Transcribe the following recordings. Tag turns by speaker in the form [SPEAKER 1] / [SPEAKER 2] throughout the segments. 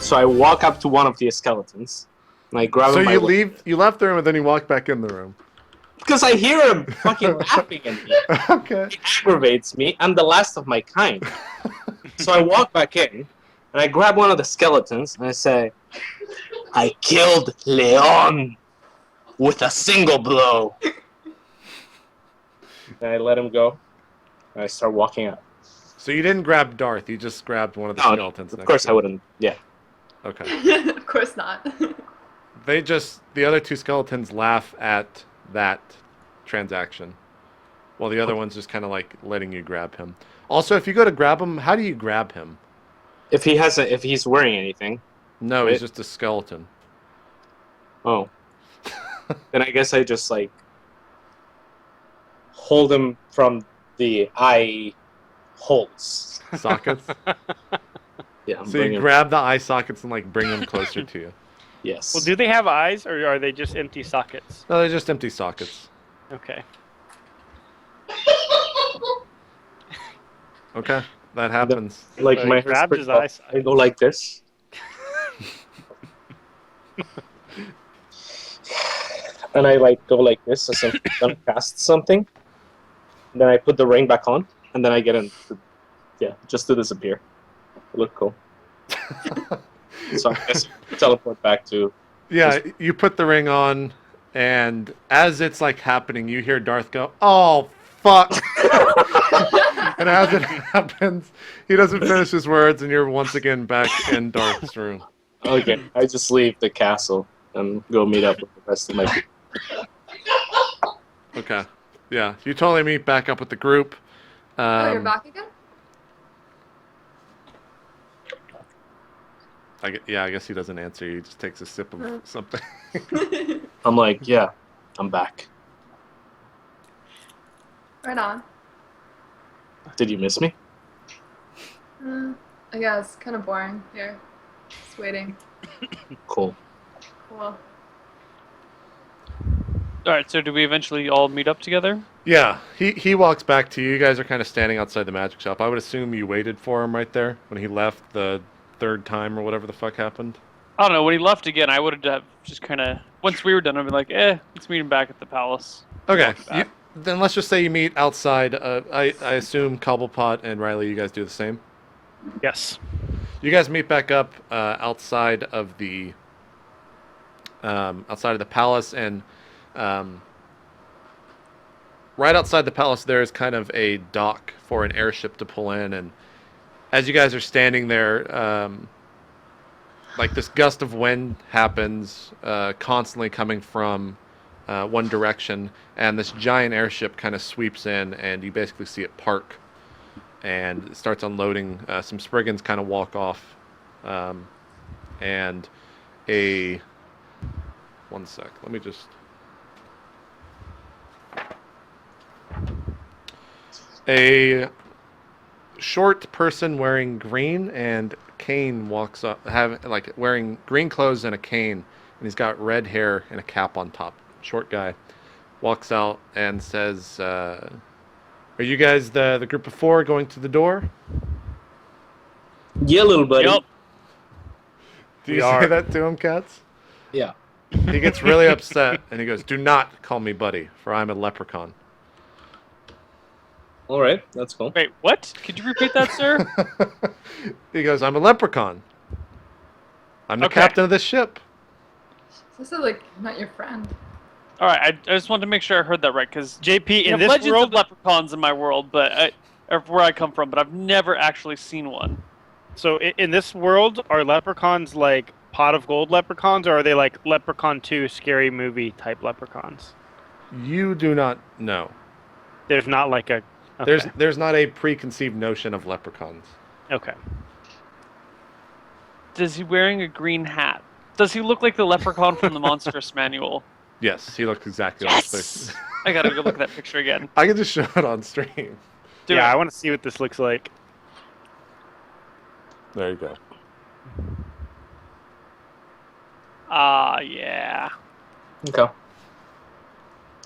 [SPEAKER 1] So I walk up to one of the skeletons, and I grab him.
[SPEAKER 2] So you left the room and then you walk back in the room.
[SPEAKER 1] Because I hear him fucking laughing at me.
[SPEAKER 2] Okay.
[SPEAKER 1] It aggravates me. I'm the last of my kind. So I walk back in, and I grab one of the skeletons, and I say, I killed Leon with a single blow. And I let him go, and I start walking up.
[SPEAKER 2] So you didn't grab Darth, you just grabbed one of the skeletons.
[SPEAKER 1] Of course I wouldn't, yeah.
[SPEAKER 2] Okay.
[SPEAKER 3] Of course not.
[SPEAKER 2] The other two skeletons laugh at that transaction, while the other one's just kind of like letting you grab him. Also, if you go to grab him, how do you grab him?
[SPEAKER 1] If he's wearing anything.
[SPEAKER 2] No,
[SPEAKER 1] right?
[SPEAKER 2] He's just a skeleton.
[SPEAKER 1] Oh. Then I guess I just like hold him from the eye holes.
[SPEAKER 2] Sockets?
[SPEAKER 1] Yeah.
[SPEAKER 2] So you grab the eye sockets and like bring them closer to you.
[SPEAKER 1] Yes.
[SPEAKER 4] Well, do they have eyes, or are they just empty sockets?
[SPEAKER 2] No, they're just empty sockets.
[SPEAKER 4] Okay.
[SPEAKER 2] Okay, that happens.
[SPEAKER 1] Like
[SPEAKER 4] So
[SPEAKER 1] my
[SPEAKER 4] he grabbed his eye socket.
[SPEAKER 1] I go like this. And I like go like this as if I'm gonna cast something. And then I put the ring back on, and then I get in. Just to disappear. Look cool. So I guess teleport back to.
[SPEAKER 2] Yeah, you put the ring on, and as it's like happening, you hear Darth go, "Oh fuck!" And as it happens, he doesn't finish his words, and you're once again back in Darth's room.
[SPEAKER 1] Okay, I just leave the castle and go meet up with the rest of my people.
[SPEAKER 2] Okay, yeah, you totally meet back up with the group.
[SPEAKER 3] Oh, you're back again?
[SPEAKER 2] I guess he doesn't answer you. He just takes a sip of something.
[SPEAKER 1] I'm like, yeah, I'm back.
[SPEAKER 3] Right on.
[SPEAKER 1] Did you miss me?
[SPEAKER 3] I guess. Kind of boring here. Just waiting.
[SPEAKER 1] Cool.
[SPEAKER 3] Cool.
[SPEAKER 4] Alright, so do we eventually all meet up together?
[SPEAKER 2] Yeah, he walks back to you. You guys are kind of standing outside the magic shop. I would assume you waited for him right there when he left the third time or whatever the fuck happened.
[SPEAKER 4] I don't know, when he left again, I would have just kind of, once we were done, I'd be like, let's meet him back at the palace.
[SPEAKER 2] Okay, then let's just say you meet outside. I assume Cobblepot and Riley, you guys do the same?
[SPEAKER 4] Yes.
[SPEAKER 2] You guys meet back up outside of the palace, and right outside the palace there is kind of a dock for an airship to pull in, and as you guys are standing there, like this gust of wind happens, constantly coming from one direction, and this giant airship kind of sweeps in, and you basically see it park, and it starts unloading. Some Spriggans kind of walk off, and one sec, let me just... A short person wearing green and cane walks up, wearing green clothes and a cane, and he's got red hair and a cap on top. Short guy walks out and says, "Are you guys the group of four going to the door?"
[SPEAKER 1] Yeah, little buddy.
[SPEAKER 4] Yep.
[SPEAKER 2] Do you say that to him, Cats?
[SPEAKER 1] Yeah.
[SPEAKER 2] He gets really upset and he goes, "Do not call me buddy, for I'm a leprechaun."
[SPEAKER 1] All right, that's cool.
[SPEAKER 4] Wait, what? Could you repeat that, sir?
[SPEAKER 2] He goes, "I'm a leprechaun. I'm the
[SPEAKER 4] Okay.
[SPEAKER 2] captain of this ship."
[SPEAKER 3] This is like not your friend.
[SPEAKER 4] Alright, I just wanted to make sure I heard that right, because
[SPEAKER 5] JP, in this
[SPEAKER 4] legends
[SPEAKER 5] world,
[SPEAKER 4] of leprechauns in my world, or where I come from, but I've never actually seen one.
[SPEAKER 5] so in this world, are leprechauns like pot of gold leprechauns, or are they like Leprechaun 2 scary movie type leprechauns?
[SPEAKER 2] You do not know.
[SPEAKER 5] There's not like a... Okay.
[SPEAKER 2] There's not a preconceived notion of leprechauns.
[SPEAKER 5] Okay.
[SPEAKER 4] Is he wearing a green hat? Does he look like the leprechaun from the Monstrous Manual?
[SPEAKER 2] Yes, he looks exactly
[SPEAKER 4] Yes!
[SPEAKER 2] like this.
[SPEAKER 4] I gotta go look at that picture again.
[SPEAKER 2] I can just show it on stream.
[SPEAKER 4] Do
[SPEAKER 5] yeah,
[SPEAKER 4] it.
[SPEAKER 5] I want to see what this looks like.
[SPEAKER 2] There you go.
[SPEAKER 4] Yeah.
[SPEAKER 1] Okay.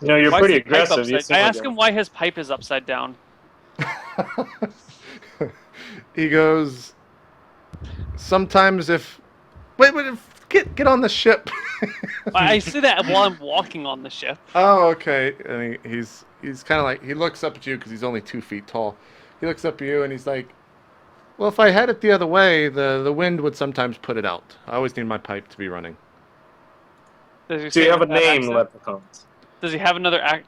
[SPEAKER 1] You know, you're
[SPEAKER 4] Why is
[SPEAKER 1] pretty
[SPEAKER 4] his pipe
[SPEAKER 1] aggressive. You
[SPEAKER 4] upside-
[SPEAKER 1] seem
[SPEAKER 4] I
[SPEAKER 1] like
[SPEAKER 4] asked him why his pipe is upside down.
[SPEAKER 2] He goes, "Sometimes if Wait, get on the ship.
[SPEAKER 4] I say that while I'm walking on the ship.
[SPEAKER 2] Oh, okay. And he's kind of like, he looks up at you because he's only 2 feet tall. He looks up at you and he's like, well, if I had it the other way, the wind would sometimes put it out. I always need my pipe to be running.
[SPEAKER 4] Does he
[SPEAKER 1] Do you
[SPEAKER 4] say
[SPEAKER 1] have a
[SPEAKER 4] with that
[SPEAKER 1] name,
[SPEAKER 4] accent?
[SPEAKER 1] leprechauns?
[SPEAKER 4] Does he have another act?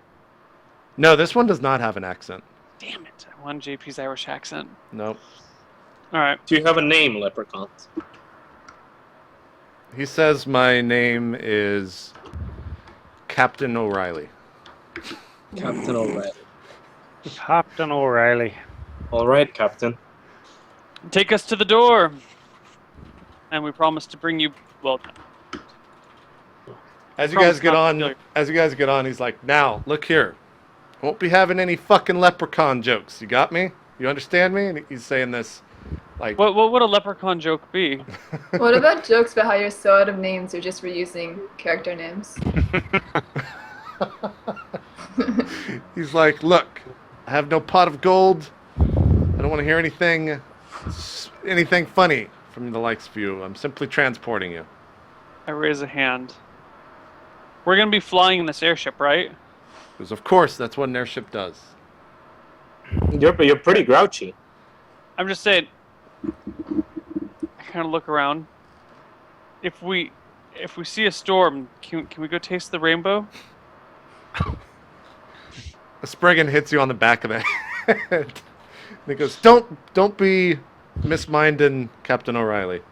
[SPEAKER 2] No, this one does not have an accent.
[SPEAKER 4] Damn it! I want JP's Irish accent.
[SPEAKER 2] Nope.
[SPEAKER 4] All right.
[SPEAKER 1] Do you have a name, leprechauns?
[SPEAKER 2] He says my name is Captain O'Reilly.
[SPEAKER 1] Captain O'Reilly.
[SPEAKER 5] Captain O'Reilly.
[SPEAKER 1] All right, Captain.
[SPEAKER 4] Take us to the door, and we promise to bring you. Well,
[SPEAKER 2] As you
[SPEAKER 4] Promise
[SPEAKER 2] guys get
[SPEAKER 4] not to
[SPEAKER 2] on,
[SPEAKER 4] kill
[SPEAKER 2] he's like, now look here, won't be having any fucking leprechaun jokes. You got me? You understand me? And he's saying this, like,
[SPEAKER 4] what would a leprechaun joke be?
[SPEAKER 3] What about jokes about how you're so out of names, you're just reusing character names?
[SPEAKER 2] he's like, look, I have no pot of gold. I don't want to hear anything funny from the likes of you. I'm simply transporting you.
[SPEAKER 4] I raise a hand. We're gonna be flying in this airship, right?
[SPEAKER 2] Because of course that's what an airship does.
[SPEAKER 1] You're pretty grouchy.
[SPEAKER 4] I'm just saying. I kind of look around. If we see a storm, can we go taste the rainbow?
[SPEAKER 2] A Spriggan hits you on the back of the head. And he goes, don't be misminding Captain O'Reilly.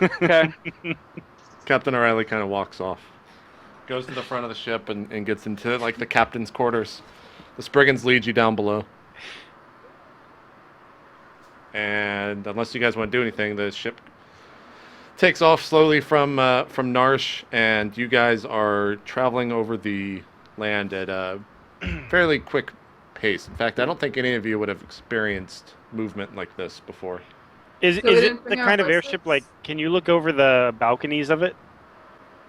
[SPEAKER 4] Okay.
[SPEAKER 2] Captain O'Reilly kind of walks off. Goes to the front of the ship and gets into, like, the captain's quarters. The Spriggans lead you down below. And unless you guys want to do anything, the ship takes off slowly from Narsh, and you guys are traveling over the land at a fairly quick pace. In fact, I don't think any of you would have experienced movement like this before.
[SPEAKER 5] Is
[SPEAKER 3] So we didn't
[SPEAKER 5] it the
[SPEAKER 3] bring our
[SPEAKER 5] kind of
[SPEAKER 3] horses?
[SPEAKER 5] airship, like, can you look over the balconies of it?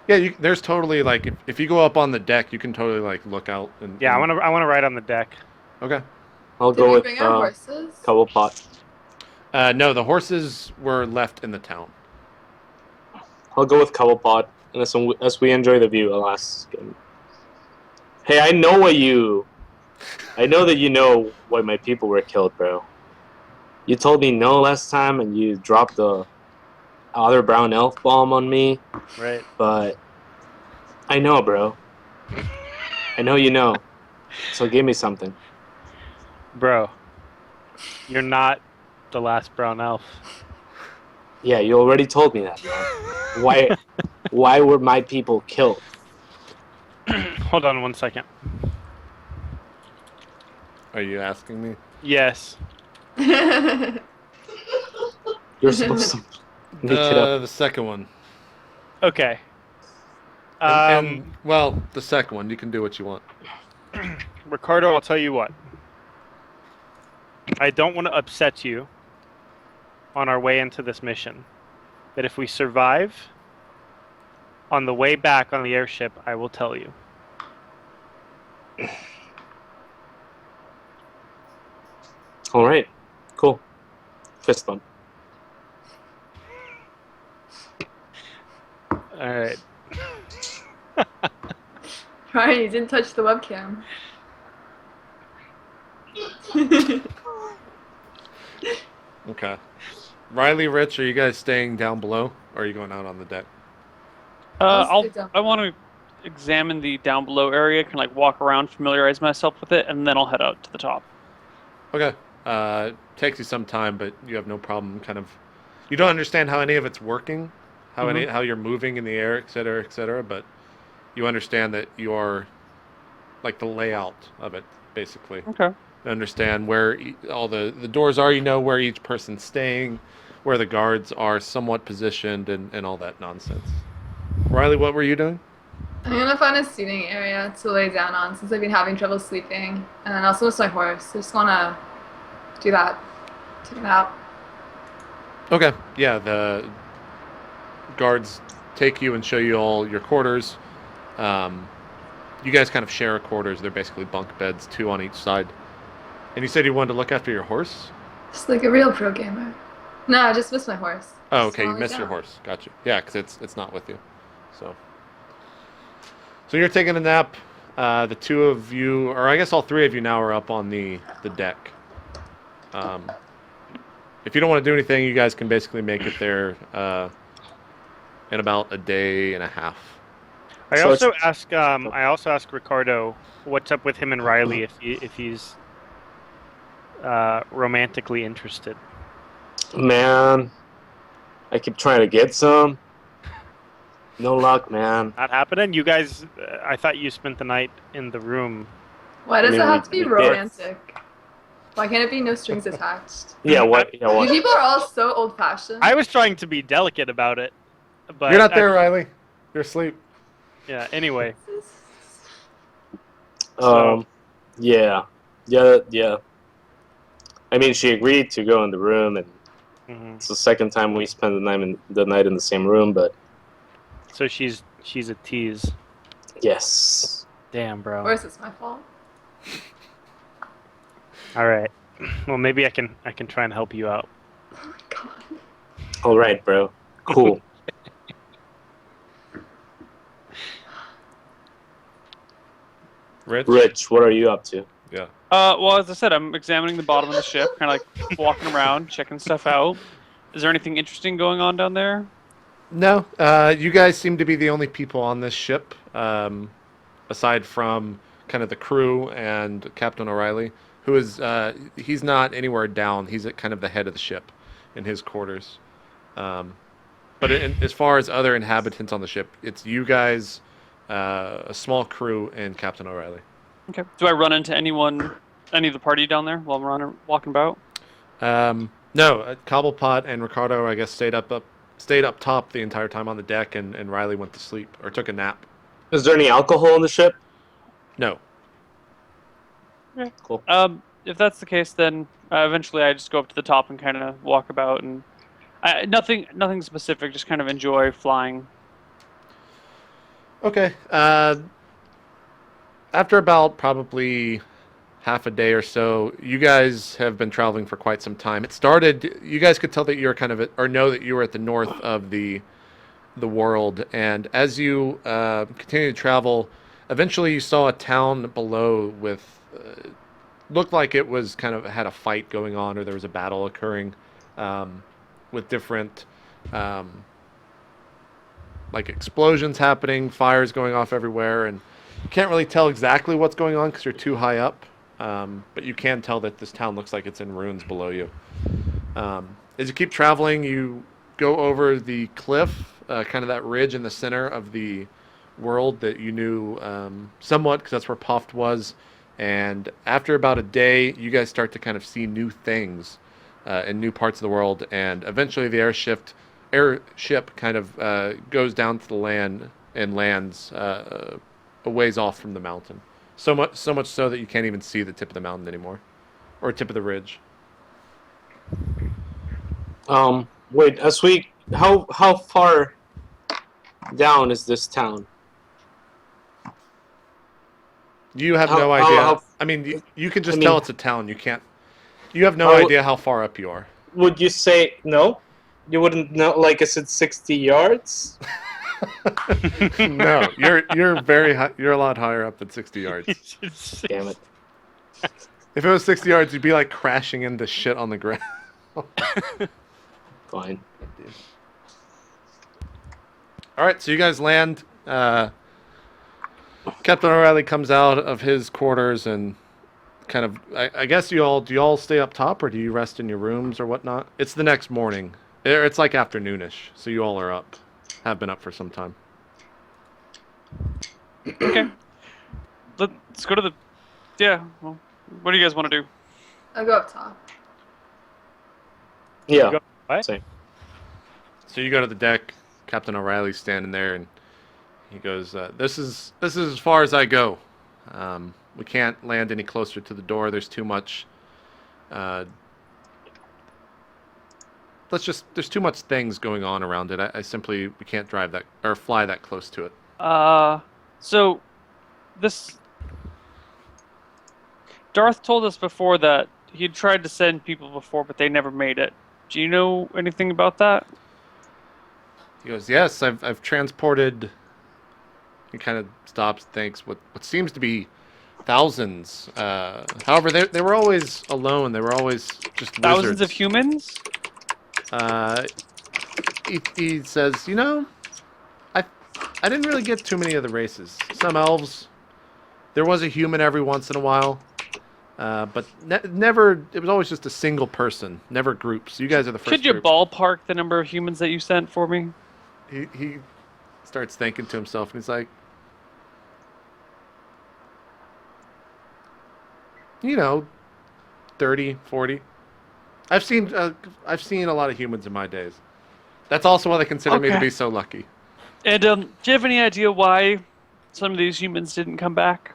[SPEAKER 2] Yeah, there's totally, like, if you go up on the deck, you can totally, like, look out. And
[SPEAKER 5] Yeah, I want to ride on the deck.
[SPEAKER 2] Okay.
[SPEAKER 1] I'll
[SPEAKER 3] Did
[SPEAKER 1] go
[SPEAKER 3] we
[SPEAKER 1] with
[SPEAKER 3] bring our horses?
[SPEAKER 1] Cobblepot.
[SPEAKER 2] No, the horses were left in the town.
[SPEAKER 1] I'll go with Cobblepot, and as we enjoy the view, I'll ask him. Hey, I know that you know why my people were killed, bro. You told me no last time, and you dropped the other brown elf bomb on me.
[SPEAKER 5] Right.
[SPEAKER 1] But I know, bro. I know you know. So give me something.
[SPEAKER 5] Bro, you're not the last brown elf.
[SPEAKER 1] Yeah, you already told me that. Why were my people killed?
[SPEAKER 5] Hold on one second.
[SPEAKER 2] Are you asking me?
[SPEAKER 5] Yes.
[SPEAKER 1] You're supposed to make it up.
[SPEAKER 2] The second one.
[SPEAKER 5] Okay.
[SPEAKER 2] Well, the second one. You can do what you want.
[SPEAKER 5] Ricardo, I'll tell you what. I don't want to upset you on our way into this mission. But if we survive, on the way back on the airship, I will tell you.
[SPEAKER 1] All right, cool. Fist bump.
[SPEAKER 5] All right.
[SPEAKER 3] Ryan, you didn't touch the webcam.
[SPEAKER 2] Okay. Riley, Rich, are you guys staying down below, or are you going out on the deck?
[SPEAKER 3] I'll stay down
[SPEAKER 4] I want to examine the down below area, kind of like walk around, familiarize myself with it, and then I'll head out to the top.
[SPEAKER 2] Okay. Takes you some time, but you have no problem. You don't understand how any of it's working, how you're moving in the air, et cetera, but you understand that you are, like, the layout of it, basically.
[SPEAKER 4] Okay.
[SPEAKER 2] You understand where all the doors are. You know where each person's staying, where the guards are somewhat positioned, and all that nonsense. Riley, what were you doing?
[SPEAKER 3] I'm gonna find a seating area to lay down on since I've been having trouble sleeping. And then also with my horse. I just wanna do that. Take a nap.
[SPEAKER 2] Okay. Yeah, the guards take you and show you all your quarters. You guys kind of share quarters. They're basically bunk beds, 2 on each side. And you said you wanted to look after your horse?
[SPEAKER 3] Just like a real pro gamer. No, I just missed my horse.
[SPEAKER 2] Oh,
[SPEAKER 3] Just
[SPEAKER 2] okay, you
[SPEAKER 3] wanna lay
[SPEAKER 2] missed your
[SPEAKER 3] down.
[SPEAKER 2] horse. Got you. Yeah, because it's not with you. So you're taking a nap. The two of you, or I guess all three of you now are up on the deck. If you don't want to do anything, you guys can basically make it there in about a day and a half.
[SPEAKER 5] I
[SPEAKER 1] So
[SPEAKER 5] also
[SPEAKER 1] it's-
[SPEAKER 5] ask Ricardo what's up with him and Riley if he's romantically interested.
[SPEAKER 1] Man, I keep trying to get some. No luck, man.
[SPEAKER 5] Not happening. You guys, I thought you spent the night in the room.
[SPEAKER 3] Why does
[SPEAKER 1] I mean,
[SPEAKER 3] it have to be
[SPEAKER 1] we did.
[SPEAKER 3] romantic? Why can't it be no strings attached?
[SPEAKER 1] Yeah, what? Yeah,
[SPEAKER 3] You
[SPEAKER 1] what?
[SPEAKER 3] people are all so old-fashioned.
[SPEAKER 5] I was trying to be delicate about it, but
[SPEAKER 2] You're not there, Riley. You're asleep.
[SPEAKER 5] Yeah. Anyway,
[SPEAKER 1] Yeah. I mean, she agreed to go in the room, and
[SPEAKER 5] mhm.
[SPEAKER 1] it's the second time we spent the night in the same room. But
[SPEAKER 5] So she's a tease.
[SPEAKER 1] yes,
[SPEAKER 5] Damn, bro.
[SPEAKER 3] Of course, it's my fault.
[SPEAKER 5] All right. Well, maybe I can try and help you out.
[SPEAKER 3] Oh my god.
[SPEAKER 1] all right, bro. Cool. Rich, what are you up to?
[SPEAKER 2] Yeah.
[SPEAKER 4] Well, as I said, I'm examining the bottom of the ship, kind of like walking around, checking stuff out. Is there anything interesting going on down there?
[SPEAKER 2] No, you guys seem to be the only people on this ship, aside from kind of the crew and Captain O'Reilly, who is he's not anywhere down. He's at kind of the head of the ship, in his quarters. But as far as other inhabitants on the ship, it's you guys, a small crew, and Captain O'Reilly.
[SPEAKER 4] Okay. Do I run into any of the party down there while I'm walking about?
[SPEAKER 2] No, Cobblepot and Ricardo, I guess, stayed up top the entire time on the deck, and Riley went to sleep or took a nap.
[SPEAKER 1] Is there any alcohol on the ship?
[SPEAKER 2] No.
[SPEAKER 1] Cool.
[SPEAKER 4] If that's the case, then eventually I just go up to the top and kind of walk about, and nothing specific, just kind of enjoy flying.
[SPEAKER 2] Okay. After about probably half a day or so, you guys have been traveling for quite some time. It started. You guys could tell that you're kind of or know that you were at the north of the world, and as you continue to travel, eventually you saw a town below with looked like it was kind of had a fight going on, or there was a battle occurring with different like explosions happening, fires going off everywhere, and you can't really tell exactly what's going on because you're too high up. But you can tell that this town looks like it's in ruins below you. As you keep traveling, you go over the cliff, kind of that ridge in the center of the world that you knew somewhat, because that's where Puffed was. And after about a day, you guys start to kind of see new things in new parts of the world. And eventually the airship kind of goes down to the land and lands a ways off from the mountain. So much so that you can't even see the tip of the mountain anymore, or tip of the ridge.
[SPEAKER 1] Wait, how far down is this town?
[SPEAKER 2] You have
[SPEAKER 1] How-
[SPEAKER 2] no
[SPEAKER 1] how-
[SPEAKER 2] idea.
[SPEAKER 1] how-
[SPEAKER 2] I mean, you can just
[SPEAKER 1] I mean-
[SPEAKER 2] tell it's a town. You can't. You have no
[SPEAKER 1] How-
[SPEAKER 2] idea how far up you are.
[SPEAKER 1] Would you say no? You wouldn't know, like I said, 60 yards?
[SPEAKER 2] No, you're very high, you're a lot higher up than 60 yards.
[SPEAKER 1] Damn it.
[SPEAKER 2] If it was 60 yards, you'd be like crashing into shit on the ground.
[SPEAKER 1] Fine.
[SPEAKER 2] All right, so you guys land. Captain O'Reilly comes out of his quarters and kind of. I guess do you all stay up top, or do you rest in your rooms or whatnot? It's the next morning. It's like afternoonish, so you all are up. Have been up for some time.
[SPEAKER 4] Okay. Let's go to the. Yeah. Well, what do you guys want to do?
[SPEAKER 3] I'll go up top.
[SPEAKER 1] Yeah.
[SPEAKER 5] Go- what?
[SPEAKER 1] Same.
[SPEAKER 2] So you go to the deck. Captain O'Reilly's standing there, and he goes, "This is as far as I go. We can't land any closer to the door. There's too much. There's too much things going on around it. We can't drive that or fly that close to it."
[SPEAKER 4] So this Darth told us before that he'd tried to send people before, but they never made it. Do you know anything about that?
[SPEAKER 2] He goes, yes, I've transported. He kind of stops, thinks what seems to be thousands. However, they were always alone. They were always just
[SPEAKER 4] Thousands
[SPEAKER 2] wizards.
[SPEAKER 4] of humans?
[SPEAKER 2] He says, you know, I didn't really get too many of the races. Some elves. There was a human every once in a while. But never. It was always just a single person, never groups. You guys are the first.
[SPEAKER 4] Could you
[SPEAKER 2] group.
[SPEAKER 4] ballpark the number of humans that you sent for me?
[SPEAKER 2] He starts thinking to himself, and he's like, you know, 30, 40. I've seen a lot of humans in my days. That's also why they consider me to be so lucky.
[SPEAKER 4] And do you have any idea why some of these humans didn't come back?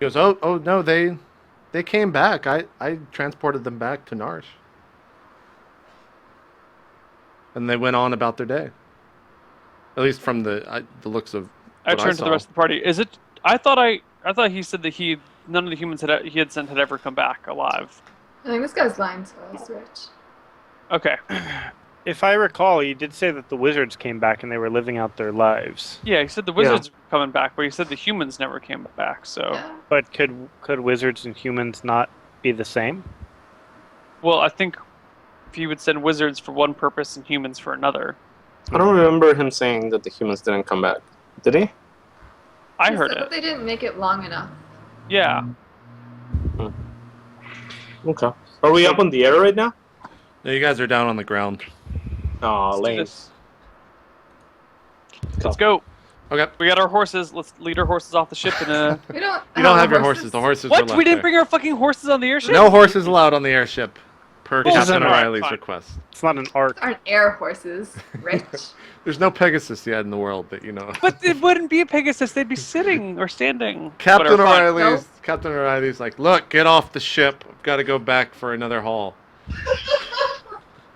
[SPEAKER 2] He goes, oh no, they came back. I transported them back to Narsh. And they went on about their day. At least from the looks of
[SPEAKER 4] I
[SPEAKER 2] what
[SPEAKER 4] turned to
[SPEAKER 2] saw.
[SPEAKER 4] the rest of the party. Is it? I thought he said that none of the humans he had sent had ever come back alive.
[SPEAKER 3] I think this guy's lying to us, Rich.
[SPEAKER 4] Okay.
[SPEAKER 5] If I recall, you did say that the wizards came back and they were living out their lives.
[SPEAKER 4] Yeah, he said the wizards were coming back, but he said the humans never came back. So,
[SPEAKER 3] Yeah.
[SPEAKER 5] But could wizards and humans not be the same?
[SPEAKER 4] well, I think if he would send wizards for one purpose and humans for another.
[SPEAKER 1] I don't remember him saying that the humans didn't come back. Did he?
[SPEAKER 4] I
[SPEAKER 3] He
[SPEAKER 4] heard
[SPEAKER 3] said
[SPEAKER 4] it.
[SPEAKER 3] that they didn't make it long enough.
[SPEAKER 4] Yeah.
[SPEAKER 1] Okay. Are we up on the air right now?
[SPEAKER 2] No, you guys are down on the ground.
[SPEAKER 1] Oh,
[SPEAKER 4] Let's do
[SPEAKER 1] lame.
[SPEAKER 4] this. Let's go.
[SPEAKER 2] Okay.
[SPEAKER 4] We got our horses. Let's lead our horses off the ship and
[SPEAKER 3] We don't.
[SPEAKER 2] You don't have your horses. The horses are
[SPEAKER 4] What?
[SPEAKER 2] left
[SPEAKER 4] We didn't
[SPEAKER 2] there.
[SPEAKER 4] bring our fucking horses on the airship?
[SPEAKER 2] No horses allowed on the airship, per
[SPEAKER 4] Bullshit.
[SPEAKER 2] Captain
[SPEAKER 5] Alright,
[SPEAKER 2] O'Reilly's
[SPEAKER 5] fine.
[SPEAKER 2] request.
[SPEAKER 5] It's not an arc.
[SPEAKER 3] Aren't air horses, Rich?
[SPEAKER 2] There's no Pegasus yet in the world that you know.
[SPEAKER 4] But it wouldn't be a Pegasus. They'd be sitting or standing.
[SPEAKER 2] Captain
[SPEAKER 4] Whatever, fine.
[SPEAKER 2] O'Reilly's like, look, get off the ship. I've got to go back for another haul.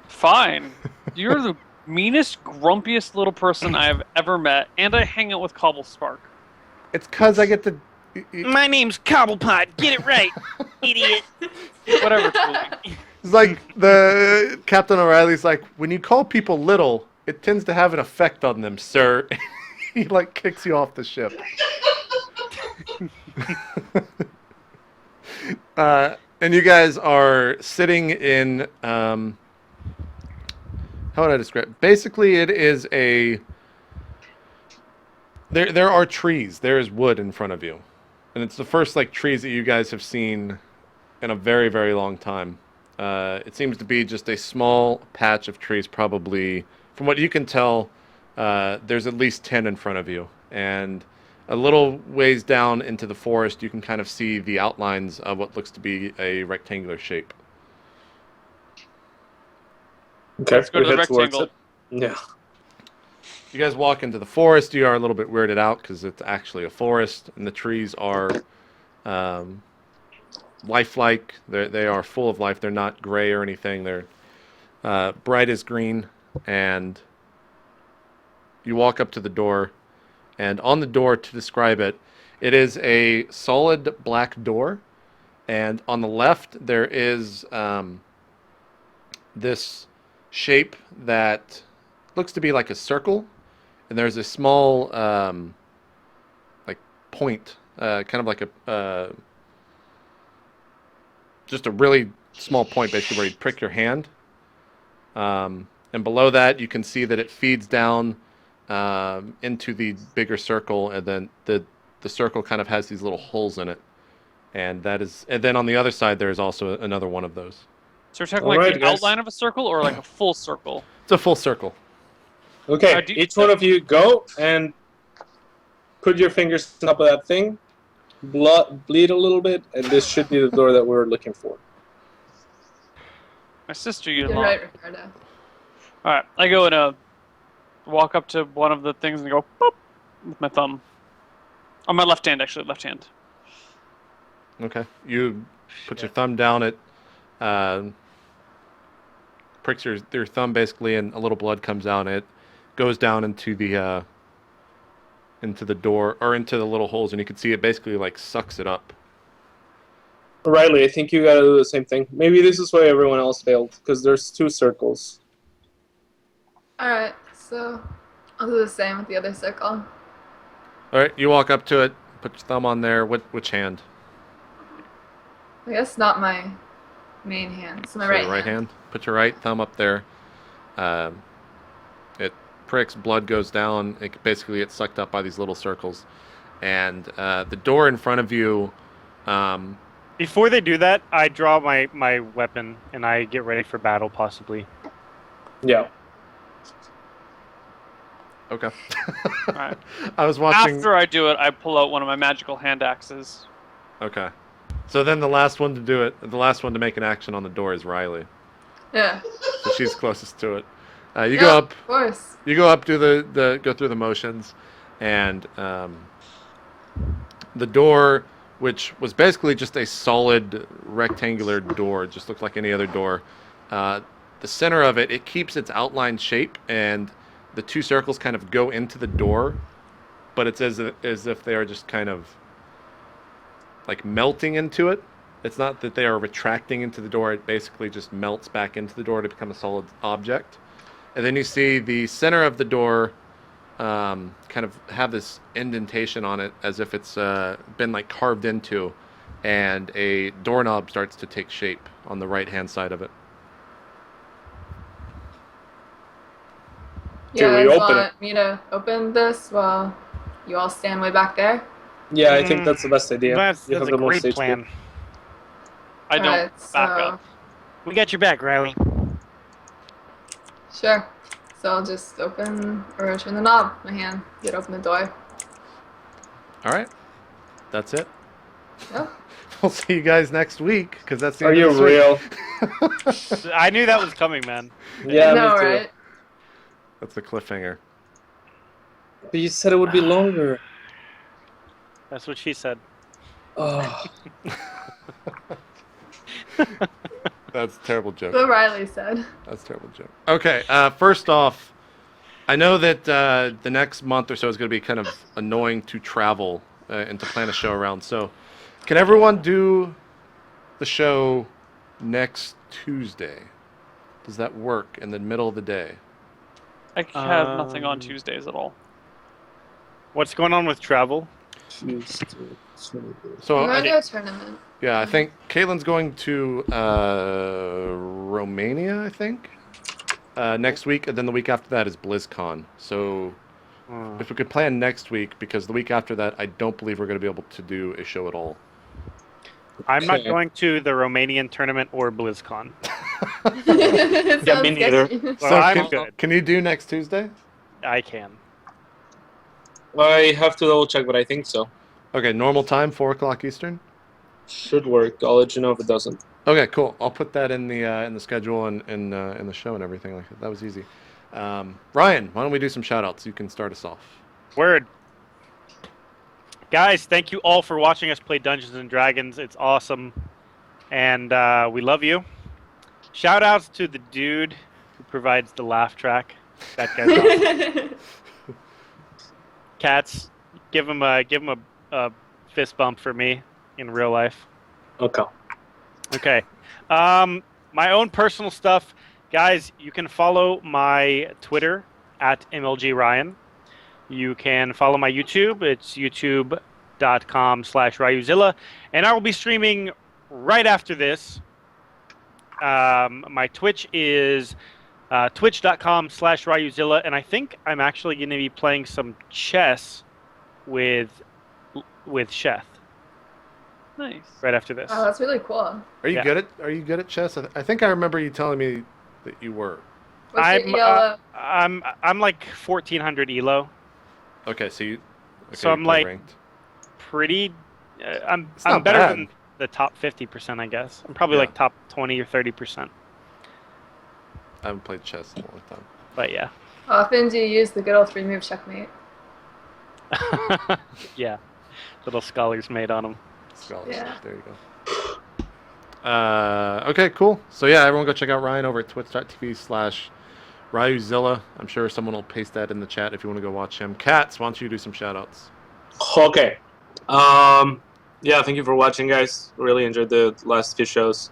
[SPEAKER 4] Fine. You're the meanest, grumpiest little person I have ever met, and I hang out with Cobble Spark.
[SPEAKER 2] It's cause I get to.
[SPEAKER 5] My name's Cobblepot. Get it right, idiot.
[SPEAKER 4] Whatever, Tooling.
[SPEAKER 2] It's like the Captain O'Reilly's like, when you call people little, it tends to have an effect on them, sir. He like kicks you off the ship. And you guys are sitting in. How would I describe it? Basically, it is a. There are trees. There is wood in front of you, and it's the first like trees that you guys have seen in a very, very long time. It seems to be just a small patch of trees, probably. From what you can tell, there's at least 10 in front of you. And a little ways down into the forest, you can kind of see the outlines of what looks to be a rectangular shape.
[SPEAKER 1] Okay,
[SPEAKER 4] Let's go to
[SPEAKER 1] we
[SPEAKER 4] the
[SPEAKER 1] head towards
[SPEAKER 4] rectangle.
[SPEAKER 1] it. Yeah.
[SPEAKER 2] You guys walk into the forest. You are a little bit weirded out because it's actually a forest, and the trees are lifelike. They are full of life. They're not gray or anything. They're bright as green. And you walk up to the door, and on the door, to describe it, it is a solid black door, and on the left there is this shape that looks to be like a circle, and there's a small like point, kind of like a just a really small point, basically where you prick your hand. And below that, you can see that it feeds down into the bigger circle, and then the circle kind of has these little holes in it, and then on the other side there is also another one of those.
[SPEAKER 4] So we're talking
[SPEAKER 1] All
[SPEAKER 4] like
[SPEAKER 1] right,
[SPEAKER 4] the
[SPEAKER 1] guys.
[SPEAKER 4] outline of a circle or like a full circle?
[SPEAKER 2] It's a full circle.
[SPEAKER 1] Okay,
[SPEAKER 4] do you-
[SPEAKER 1] each one of you go and put your fingers on top of that thing. Bleed a little bit, and this should be the door that we're looking for.
[SPEAKER 4] My sister used
[SPEAKER 3] You're
[SPEAKER 4] them.
[SPEAKER 3] right, Ricardo.
[SPEAKER 4] All right, I go and walk up to one of the things and go boop with my thumb. On my left hand, actually, left hand.
[SPEAKER 2] Okay. You put your thumb down it, pricks your thumb basically, and a little blood comes out, and it goes down into the door, or into the little holes, and you can see it basically like sucks it up.
[SPEAKER 1] Riley, I think you gotta do the same thing. Maybe this is why everyone else failed, because there's 2 circles.
[SPEAKER 3] Alright, so I'll do the same with the other circle.
[SPEAKER 2] All right, you walk up to it, put your thumb on there. Which hand?
[SPEAKER 3] I guess not my main hand, so my
[SPEAKER 2] So
[SPEAKER 3] right,
[SPEAKER 2] your right hand. Put your right thumb up there. It pricks, blood goes down. It basically gets sucked up by these little circles, and the door in front of you.
[SPEAKER 5] Before they do that, I draw my weapon and I get ready for battle, possibly.
[SPEAKER 1] Yeah.
[SPEAKER 2] Okay.
[SPEAKER 4] Alright.
[SPEAKER 2] I was watching.
[SPEAKER 4] After I do it, I pull out one of my magical hand axes.
[SPEAKER 2] Okay. So then the last one to do it, the last one to make an action on the door is Riley.
[SPEAKER 3] Yeah.
[SPEAKER 2] So she's closest to it. You
[SPEAKER 3] Yeah,
[SPEAKER 2] go up.
[SPEAKER 3] Of course.
[SPEAKER 2] You go up, do go through the motions, and the door, which was basically just a solid rectangular door, just looked like any other door. The center of it, it keeps its outline shape, and the 2 circles kind of go into the door, but it's as if they are just kind of like melting into it. It's not that they are retracting into the door. It basically just melts back into the door to become a solid object. And then you see the center of the door kind of have this indentation on it as if it's been like carved into, and a doorknob starts to take shape on the right-hand side of it.
[SPEAKER 1] Do
[SPEAKER 3] Yeah,
[SPEAKER 1] we
[SPEAKER 3] you
[SPEAKER 1] open
[SPEAKER 3] want me to open this while you all stand way back there?
[SPEAKER 1] Yeah, I think that's the best idea.
[SPEAKER 5] That's
[SPEAKER 1] You have
[SPEAKER 5] a
[SPEAKER 1] the most
[SPEAKER 5] great
[SPEAKER 1] HP.
[SPEAKER 5] plan.
[SPEAKER 4] I don't
[SPEAKER 3] Alright,
[SPEAKER 4] back
[SPEAKER 3] so-
[SPEAKER 4] up.
[SPEAKER 5] We got your back, Riley.
[SPEAKER 3] Sure. So I'll just open or turn the knob with my hand. Get open the door.
[SPEAKER 2] All right. That's it.
[SPEAKER 3] Yep.
[SPEAKER 2] We'll see you guys next week, because that's the
[SPEAKER 1] Are
[SPEAKER 2] end
[SPEAKER 1] you
[SPEAKER 2] of this week.
[SPEAKER 1] real?
[SPEAKER 5] I knew that was coming, man.
[SPEAKER 1] Yeah,
[SPEAKER 3] no,
[SPEAKER 1] me too.
[SPEAKER 3] right?
[SPEAKER 2] That's the cliffhanger.
[SPEAKER 1] But you said it would be longer.
[SPEAKER 5] That's what she said.
[SPEAKER 1] Oh.
[SPEAKER 2] That's a terrible joke.
[SPEAKER 3] What Riley said.
[SPEAKER 2] That's a terrible joke. Okay, first off, I know that the next month or so is going to be kind of annoying to travel and to plan a show around. So, can everyone do the show next Tuesday? Does that work in the middle of the day?
[SPEAKER 4] I have nothing on Tuesdays at all.
[SPEAKER 5] What's going on with travel?
[SPEAKER 2] So,
[SPEAKER 3] We're going to a tournament.
[SPEAKER 2] yeah, I think Caitlin's going to Romania, I think, next week, and then the week after that is BlizzCon. So, if we could plan next week, because the week after that, I don't believe we're going to be able to do a show at all.
[SPEAKER 5] I'm not
[SPEAKER 1] Okay.
[SPEAKER 5] going to the Romanian tournament or BlizzCon.
[SPEAKER 3] It
[SPEAKER 1] Yeah, me
[SPEAKER 3] sounds
[SPEAKER 1] neither.
[SPEAKER 3] sketchy.
[SPEAKER 5] So I'm
[SPEAKER 2] can,
[SPEAKER 5] good.
[SPEAKER 2] Can you do next Tuesday?
[SPEAKER 5] I can.
[SPEAKER 1] I have to double check, but I think so.
[SPEAKER 2] Okay, normal time, 4 o'clock Eastern.
[SPEAKER 1] Should work. I'll let you know if it doesn't.
[SPEAKER 2] Okay, cool. I'll put that in the schedule and in the show and everything like that. That was easy. Ryan, why don't we do some shout-outs? You can start us off.
[SPEAKER 5] Word. Guys, thank you all for watching us play Dungeons and Dragons. It's awesome. And we love you. Shout outs to the dude who provides the laugh track. That guy's awesome. Cats, give him a fist bump for me in real life.
[SPEAKER 1] Okay.
[SPEAKER 5] Okay. My own personal stuff. Guys, you can follow my Twitter at MLGRyan. You can follow my YouTube. It's youtube.com/RyuZilla. And I will be streaming right after this. My Twitch is twitch.com/RyuZilla. And I think I'm actually going to be playing some chess with Sheth
[SPEAKER 4] Nice.
[SPEAKER 5] right after this.
[SPEAKER 3] Oh, that's really cool.
[SPEAKER 2] Are you
[SPEAKER 5] Yeah.
[SPEAKER 2] good at chess? I think I remember you telling me that you were.
[SPEAKER 3] What's your ELO?
[SPEAKER 5] I'm like 1400 elo.
[SPEAKER 2] Okay, so you. Okay,
[SPEAKER 5] So
[SPEAKER 2] you
[SPEAKER 5] I'm
[SPEAKER 2] play
[SPEAKER 5] like-
[SPEAKER 2] ranked.
[SPEAKER 5] Pretty. I'm
[SPEAKER 2] It's not
[SPEAKER 5] better
[SPEAKER 2] bad.
[SPEAKER 5] than the top 50%, I guess. I'm probably
[SPEAKER 2] Yeah.
[SPEAKER 5] like top 20 or 30%.
[SPEAKER 2] I haven't played chess in a long time.
[SPEAKER 5] But yeah.
[SPEAKER 3] How often do you use the good old 3-move checkmate?
[SPEAKER 5] Yeah. Little scholars made on them.
[SPEAKER 2] Scholars.
[SPEAKER 3] Yeah.
[SPEAKER 2] There you go. Okay, cool. So yeah, everyone go check out Ryan over at twitch.tv/RyuZilla. I'm sure someone will paste that in the chat if you want to go watch him. Cats, why don't you do some shout outs?
[SPEAKER 1] Okay. Yeah, thank you for watching, guys. Really enjoyed the last few shows.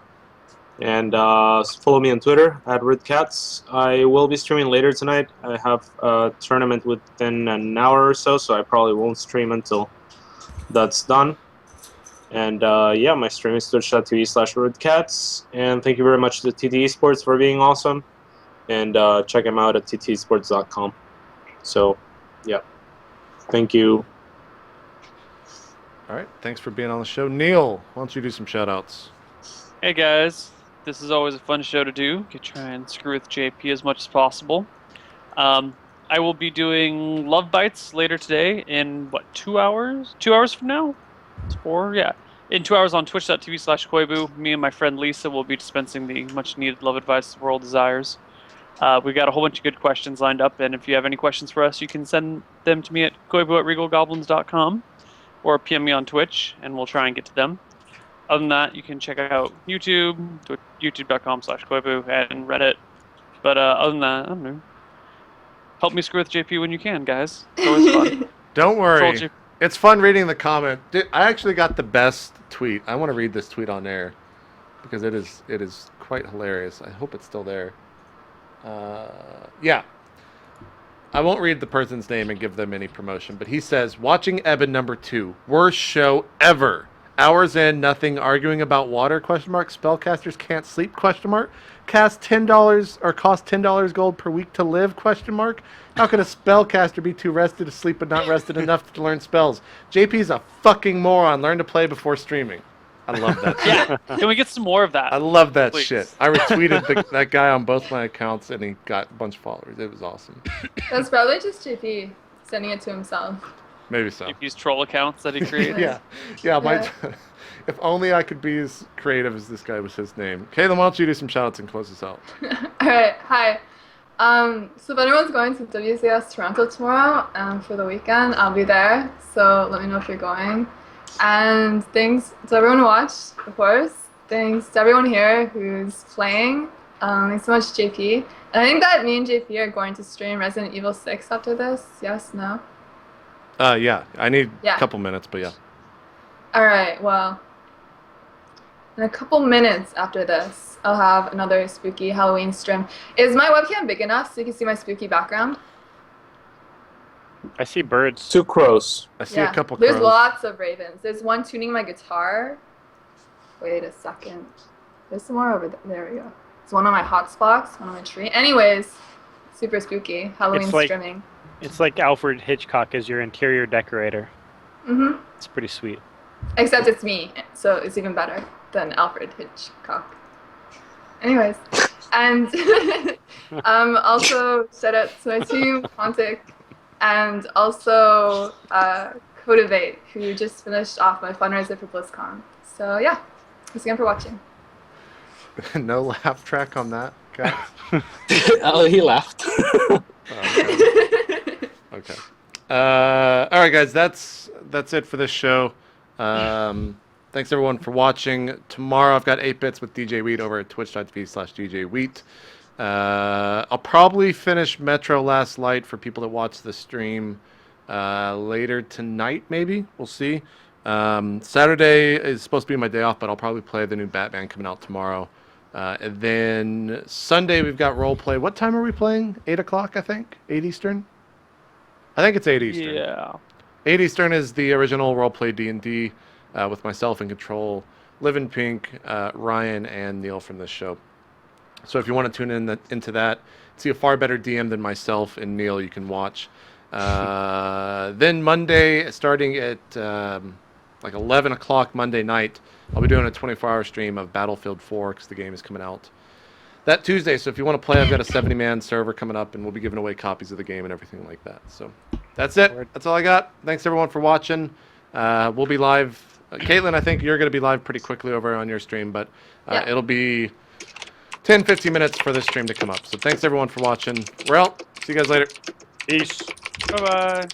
[SPEAKER 1] And follow me on Twitter at RedCats. I will be streaming later tonight. I have a tournament within an hour or so, so I probably won't stream until that's done. And yeah, my stream is twitch.tv/RedCats. And thank you very much to TT Esports for being awesome. And check them out at ttesports.com. So, yeah. Thank you.
[SPEAKER 2] All right, thanks for being on the show. Neil, why don't you do some shout-outs?
[SPEAKER 4] Hey guys, this is always a fun show to do. You try and screw with JP as much as possible. I will be doing Love Bites later today in, 2 hours? 2 hours from now? It's 4? Yeah. In 2 hours on twitch.tv/Koibu, me and my friend Lisa will be dispensing the much-needed love advice the world desires. We got a whole bunch of good questions lined up, and if you have any questions for us, you can send them to me at koibu@regalgoblins.com or PM me on Twitch, and we'll try and get to them. Other than that, you can check out YouTube, youtube.com/Koibu, and Reddit. But other than that, I don't know. Help me screw with JP when you can, guys. It's always fun.
[SPEAKER 2] Don't worry.
[SPEAKER 4] Told you.
[SPEAKER 2] It's fun reading the comment. Dude, I actually got the best tweet. I want to read this tweet on air because it is quite hilarious. I hope it's still there. Yeah. I won't read the person's name and give them any promotion, but he says, watching Ehbon #2, worst show ever. Hours in, nothing, arguing about water, ? Spellcasters can't sleep, ? Cast $10 or cost $10 gold per week to live, ? How can a spellcaster be too rested to sleep but not rested enough to learn spells? JP's a fucking moron. Learn to play before streaming. I love that shit.
[SPEAKER 4] Yeah, can we get some more of that?
[SPEAKER 2] I love that
[SPEAKER 4] Please.
[SPEAKER 2] shit. I retweeted that guy on both my accounts, and he got a bunch of followers. It was awesome.
[SPEAKER 3] That's probably just JP sending it to himself.
[SPEAKER 2] Maybe so.
[SPEAKER 4] JP's troll accounts that he created.
[SPEAKER 2] Yeah. If only I could be as creative as this guy was his name. Caitlin, why don't you do some shoutouts and close us out?
[SPEAKER 3] Alright, hi. So if anyone's going to WCS Toronto tomorrow for the weekend, I'll be there. So let me know if you're going. And thanks to everyone who watched, of course. Thanks to everyone here who's playing. Thanks so much, JP. And I think that me and JP are going to stream Resident Evil 6 after this. Yes? No?
[SPEAKER 2] Yeah. I need
[SPEAKER 3] Yeah.
[SPEAKER 2] a couple minutes, but yeah.
[SPEAKER 3] Alright, well. In a couple minutes after this, I'll have another spooky Halloween stream. Is my webcam big enough so you can see my spooky background?
[SPEAKER 5] I see birds.
[SPEAKER 1] 2 crows.
[SPEAKER 2] I see a couple
[SPEAKER 3] There's
[SPEAKER 2] crows.
[SPEAKER 3] lots of ravens. There's one tuning my guitar. Wait a second. There's some more over there. There we go. There's one on my hotspots, one on my tree. Anyways, super spooky. Halloween
[SPEAKER 5] It's like-
[SPEAKER 3] streaming.
[SPEAKER 5] It's like Alfred Hitchcock as your interior decorator.
[SPEAKER 3] Mm-hmm.
[SPEAKER 5] It's pretty sweet.
[SPEAKER 3] Except it's me, so it's even better than Alfred Hitchcock. Anyways, and also shout out to my team, Quantic, and also Codivate, who just finished off my fundraiser for BlizzCon. So yeah, thanks again for watching.
[SPEAKER 2] No laugh track on that, guys.
[SPEAKER 1] Oh, he laughed.
[SPEAKER 2] Okay. All right, guys. That's it for this show. Thanks everyone for watching. Tomorrow I've got 8 bits with DJ Wheat over at twitch.tv/DJ Wheat. I'll probably finish Metro Last Light for people that watch the stream later tonight, maybe. We'll see. Saturday is supposed to be my day off, but I'll probably play the new Batman coming out tomorrow. And then Sunday we've got RollPlay. What time are we playing? 8 o'clock, I think? 8 Eastern? I think it's 8 Eastern.
[SPEAKER 4] Yeah.
[SPEAKER 2] 8 Eastern is the original RollPlay D&D with myself in control, Liv in Pink, Ryan, and Neil from this show. So if you want to tune into that, see a far better DM than myself and Neil, you can watch. Then Monday, starting at like 11 o'clock Monday night, I'll be doing a 24-hour stream of Battlefield 4 because the game is coming out that Tuesday. So if you want to play, I've got a 70-man server coming up, and we'll be giving away copies of the game and everything like that. So that's it. That's all I got. Thanks, everyone, for watching. We'll be live. Caitlin, I think you're going to be live pretty quickly over on your stream, but
[SPEAKER 3] Yeah.
[SPEAKER 2] it'll be 10, 15 minutes for this stream to come up. So thanks, everyone, for watching. We're out. See you guys later.
[SPEAKER 5] Peace.
[SPEAKER 4] Bye-bye.